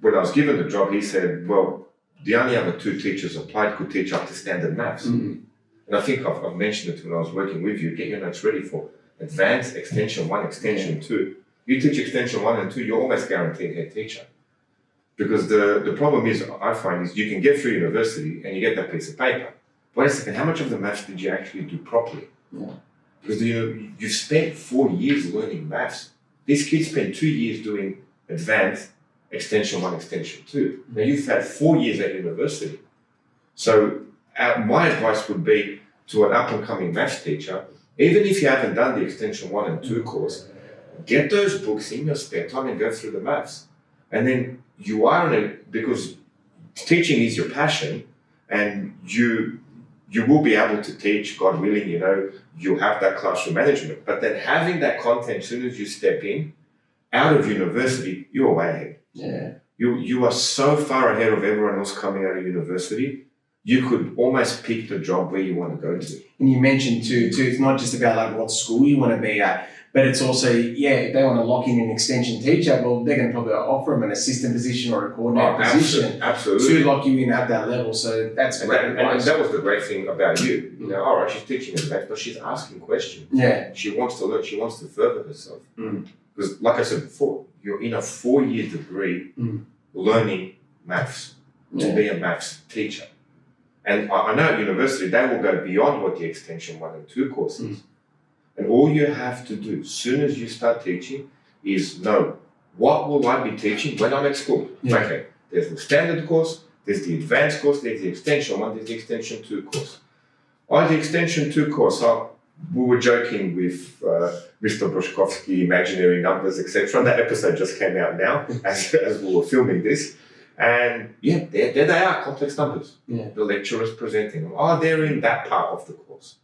was given the job, he said, well, the only other 2 teachers applied could teach up to standard maths. And I think I've mentioned it when I was working with you. Get your notes ready for advanced, Extension 1, Extension 2. You teach Extension 1 and 2, you're almost guaranteed head teacher. Because the problem is, I find, is you can get through university and you get that piece of paper. Wait a second, how much of the maths did you actually do properly? Because you've spent 4 years learning maths. These kids spend 2 years doing advanced, Extension 1, Extension 2. Now you've had 4 years at university. So my advice would be to an up-and-coming maths teacher, even if you haven't done the Extension 1 and 2 course, get those books in your spare time and go through the maths. And then you are on it because teaching is your passion and you will be able to teach, God willing, you'll have that classroom management. But then having that content as soon as you step in, out of university, you're way ahead. Yeah. You are so far ahead of everyone else coming out of university, you could almost pick the job where you want to go to. And you mentioned too, it's not just about like what school you want to be at, but it's also, if they want to lock in an extension teacher, well, they're going to probably offer them an assistant position or a coordinator position absolutely. To lock you in at that level. So that's great. And that was the great thing about you. All right, she's teaching advanced, but she's asking questions. Yeah. She wants to learn. She wants to further herself. Because like I said before, you're in a 4-year degree learning maths to be a maths teacher. And I know at university, they will go beyond what the Extension 1 and 2 course is. And all you have to do, as soon as you start teaching, is know, what will I be teaching when I'm at school? Okay, there's the standard course, there's the advanced course, there's the Extension 1, there's the Extension 2 course. On the Extension 2 course, we were joking with Mr. Brushkovsky, imaginary numbers, etc. That episode just came out now as we were filming this. And yeah, there they are, complex numbers. Yeah. The lecturer's presenting them. Oh, they're in that part of the course.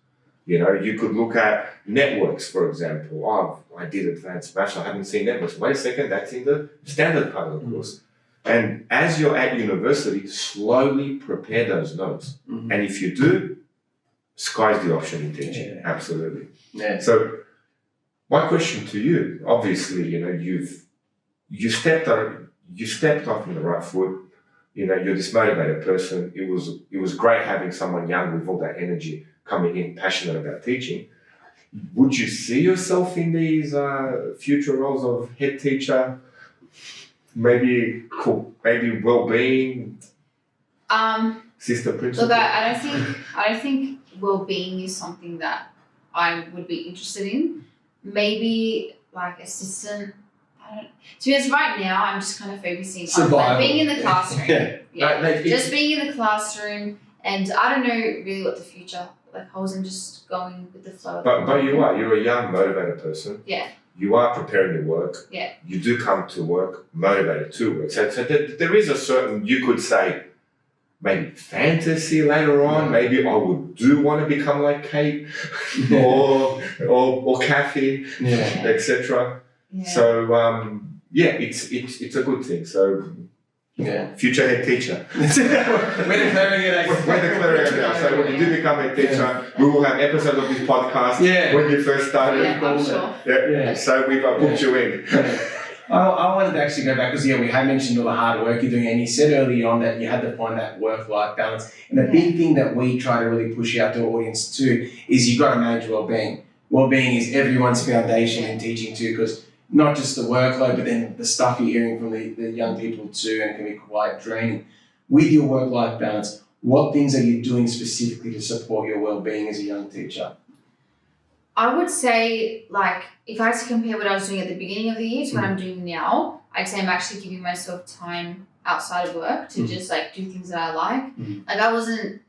You know, you could look at networks, for example. Oh, I did advanced maths, I haven't seen networks. Wait a second, that's in the standard part of the course. And as you're at university, slowly prepare those notes. Mm-hmm. And if you do, sky's the option in teaching. Yeah. Absolutely. Yeah. So my question to you, obviously, you know, you stepped off on the right foot. You know, you're this motivated person. It was great having someone young with all that energy coming in, passionate about teaching. Would you see yourself in these future roles of head teacher? Maybe well-being, assistant principal. Look, I don't think well-being is something that I would be interested in. Maybe like assistant. To be honest, right now I'm just kind of focusing on like being in the classroom. Just being in the classroom, and I don't know really what the future like holds. I'm just going with the flow. But you're a young, motivated person. Yeah. You are preparing your work. Yeah. You do come to work motivated to work. So there is a certain, you could say, maybe fantasy later on. Maybe I do want to become like Kate or Kathy, etc. Yeah. So it's a good thing. So future head teacher. We're declaring it. We're declaring it now. So when you do become a teacher, we will have episodes of this podcast when you first started. Yeah, I'm sure. So we've booked you in. I wanted to actually go back because we had mentioned all the hard work you're doing, and you said early on that you had to find that work-life balance. And the big thing that we try to really push out to our audience too is you've got to manage well-being. Well-being is everyone's foundation in teaching too, because not just the workload, but then the stuff you're hearing from the young people too, and it can be quite draining. With your work-life balance, what things are you doing specifically to support your well-being as a young teacher? I would say, like, if I had to compare what I was doing at the beginning of the year to what I'm doing now, I'd say I'm actually giving myself time outside of work to just like do things that I like. Like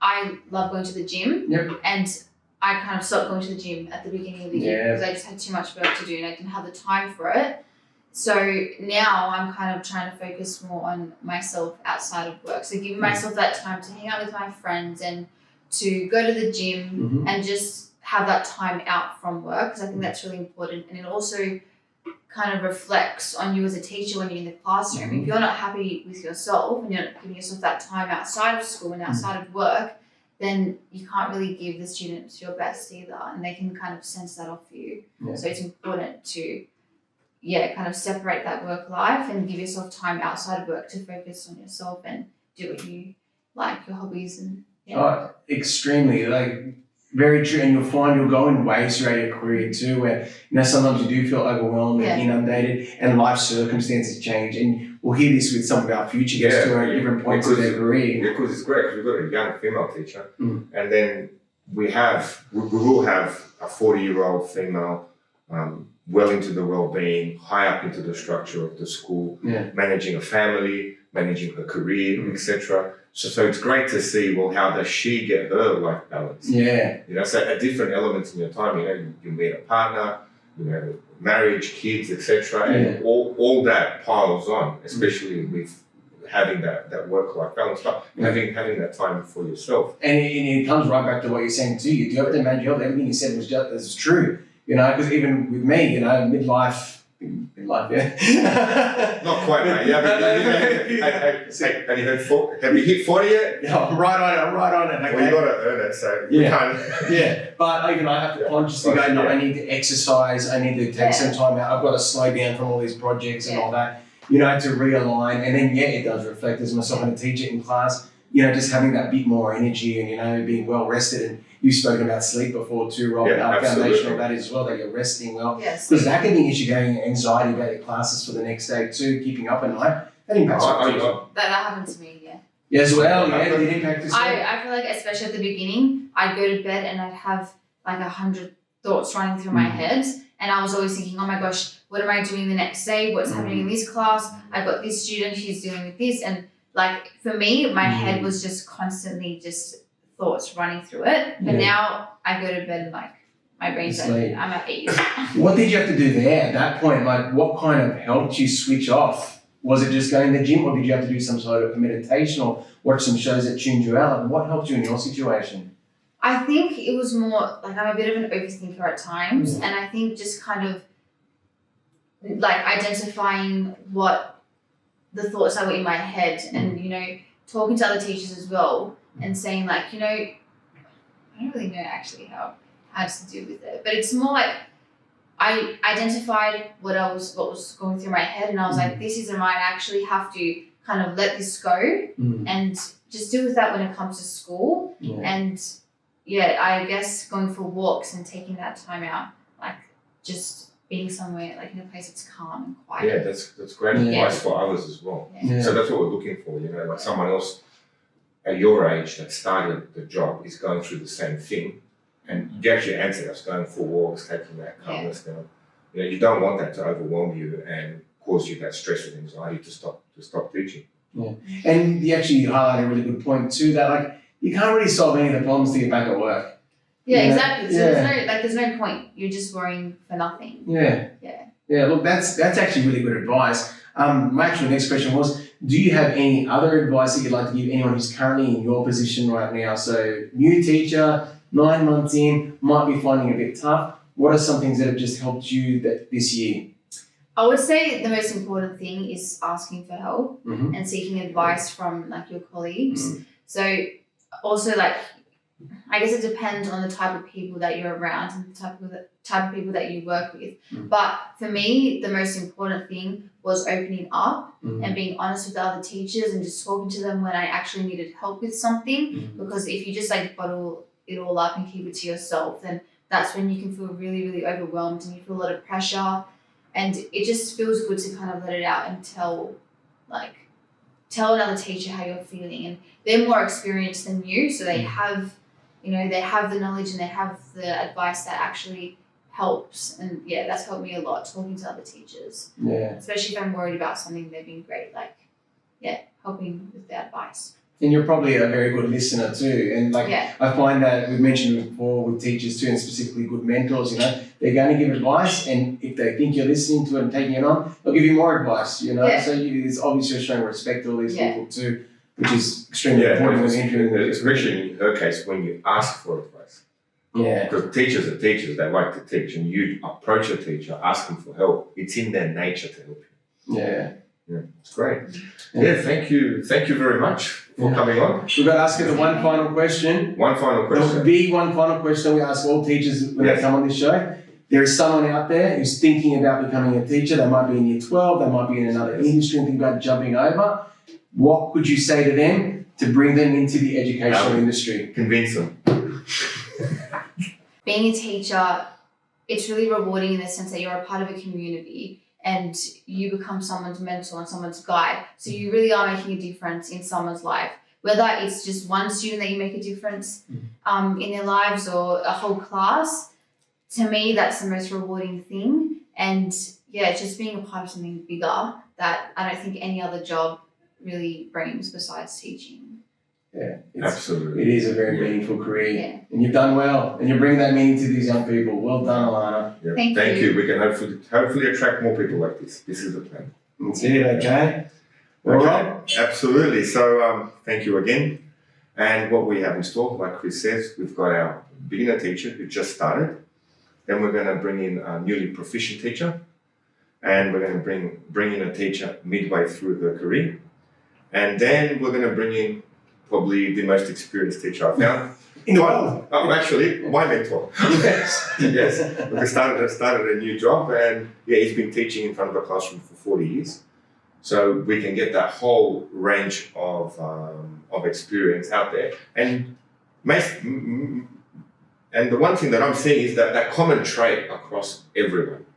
I love going to the gym, and I kind of stopped going to the gym at the beginning of the year because I just had too much work to do and I didn't have the time for it. So now I'm kind of trying to focus more on myself outside of work. So giving myself that time to hang out with my friends and to go to the gym and just have that time out from work, because I think that's really important. And it also kind of reflects on you as a teacher when you're in the classroom. If you're not happy with yourself and you're not giving yourself that time outside of school and outside of work, then you can't really give the students your best either, and they can kind of sense that off you. So it's important to kind of separate that work life and give yourself time outside of work to focus on yourself and do what you like, your hobbies and extremely, like, very true. And you'll find you'll go in waves throughout your career too, where sometimes you do feel overwhelmed and inundated, and life circumstances change. And we'll hear this with some of our future guests who are at different points of their career. Because it's great, because we've got a young female teacher, and then we will have a 40-year-old female, well into the well-being, high up into the structure of the school, managing a family, managing her career, etc. So it's great to see, how does she get her life balance? So at different elements in your time, you meet a partner, marriage, kids, etc. And all that piles on, especially with having that work-life balance, but having that time for yourself. And it comes right back to what you're saying too. You do have to manage your health. Everything you said was true, because even with me, midlife, Not quite, mate. Have you hit 40 yet? Yeah, I'm right on it. Okay. Well, you got to earn it, so we can't. But I have to consciously go, no, I need to exercise, I need to take some time out, I've got to slow down from all these projects and all that, to realign. And then, it does reflect as myself and a teacher in class, just having that bit more energy and, being well rested. And you've spoken about sleep before too, Rob, and our foundation of that as well, that you're resting well. Yes. Because that can be an issue, going anxiety about your classes for the next day too, keeping up at night. That impacts that happened to me, Yeah, as well, it impacts us. I feel like, especially at the beginning, I'd go to bed and I'd have like 100 thoughts running through my head. And I was always thinking, oh my gosh, what am I doing the next day? What's happening in this class? I've got this student, she's dealing with this. And like, for me, my head was just constantly just thoughts running through it. But now I go to bed and like, my brain's Asleep. I'm at ease. What did you have to do there at that point? Like, what kind of helped you switch off? Was it just going to the gym, or did you have to do some sort of meditation or watch some shows that tuned you out? Like, what helped you in your situation? I think it was more like I'm a bit of an overthinker at times, and I think just kind of like identifying what the thoughts that were in my head, and talking to other teachers as well, and saying like, I don't really know actually how to deal with it, but it's more like I identified what was going through my head, and I was like, this isn't right. I actually have to kind of let this go and just deal with that when it comes to school. And I guess going for walks and taking that time out, like just being somewhere like in a place that's calm and quiet. Yeah, that's great advice for others as well. Yeah. So that's what we're looking for, like someone else at your age that started the job is going through the same thing. And you actually answered us, going for walks, taking that calmness down. You don't want that to overwhelm you and cause you that stress and anxiety to stop teaching. Yeah. And you actually highlighted a really good point too, that like you can't really solve any of the problems till you're back at work. Yeah, exactly. So there's no point. You're just worrying for nothing. Yeah, look, that's actually really good advice. My actual next question was, do you have any other advice that you'd like to give anyone who's currently in your position right now? So new teacher, 9 months in, might be finding it a bit tough. What are some things that have just helped you this year? I would say the most important thing is asking for help and seeking advice from like your colleagues. So also like, I guess it depends on the type of people that you're around and the type of people that you work with. But for me, the most important thing was opening up and being honest with the other teachers and just talking to them when I actually needed help with something. Because if you just like bottle it all up and keep it to yourself, then that's when you can feel really, really overwhelmed and you feel a lot of pressure. And it just feels good to kind of let it out and tell another teacher how you're feeling. And they're more experienced than you, so they have, they have the knowledge and they have the advice that actually helps. And that's helped me a lot, talking to other teachers. Yeah. Especially if I'm worried about something, they've been great, helping with the advice. And you're probably a very good listener too. And I find that we've mentioned before with teachers too, and specifically good mentors, they're going to give advice, and if they think you're listening to it and taking it on, they'll give you more advice, So it's obviously showing respect to all these people too, which is extremely important when entering. Especially in her case, when you ask for advice. Yeah. Because teachers are teachers, they like to teach, and you approach a teacher, ask them for help. It's in their nature to help you. Yeah, it's great. Thank you very much for coming on. We've got to ask you the one final question. The one final question we ask all teachers when they come on this show. There is someone out there who's thinking about becoming a teacher. They might be in year 12, they might be in another industry and think about jumping over. What could you say to them to bring them into the educational industry? Convince them. Being a teacher, it's really rewarding in the sense that you're a part of a community and you become someone's mentor and someone's guide. So you really are making a difference in someone's life. Whether it's just one student that you make a difference in their lives or a whole class, to me, that's the most rewarding thing. And just being a part of something bigger that I don't think any other job really brings besides teaching. Absolutely. It is a very meaningful career. And you've done well, and you're bringing that meaning to these young people. Well done, Alannah. Thank you. We can hopefully attract more people like this. This is the plan. That's it, okay? All right. Absolutely. So thank you again. And what we have in store, like Chris says, we've got our beginner teacher who just started. Then we're going to bring in a newly proficient teacher. And we're going to bring in a teacher midway through her career. And then we're going to bring in probably the most experienced teacher I've found. In the world. Actually, my mentor. Yes. We started a new job, and he's been teaching in front of a classroom for 40 years. So we can get that whole range of experience out there. And the one thing that I'm seeing is that common trait across everyone,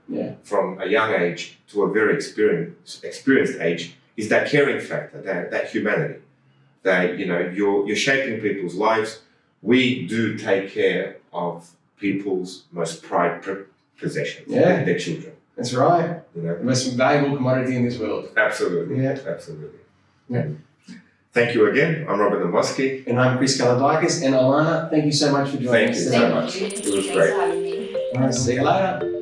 from a young age to a very experienced age, is that caring factor, that humanity. That you're shaping people's lives. We do take care of people's most prized possessions, their children. That's right. The most valuable commodity in this world. Absolutely. Absolutely. Thank you again. I'm Robert Namoski. And I'm Chris Kaladakis. And Alannah, thank you so much for joining us. Thank you so much. It was Thanks great. for having me. All right, see you later.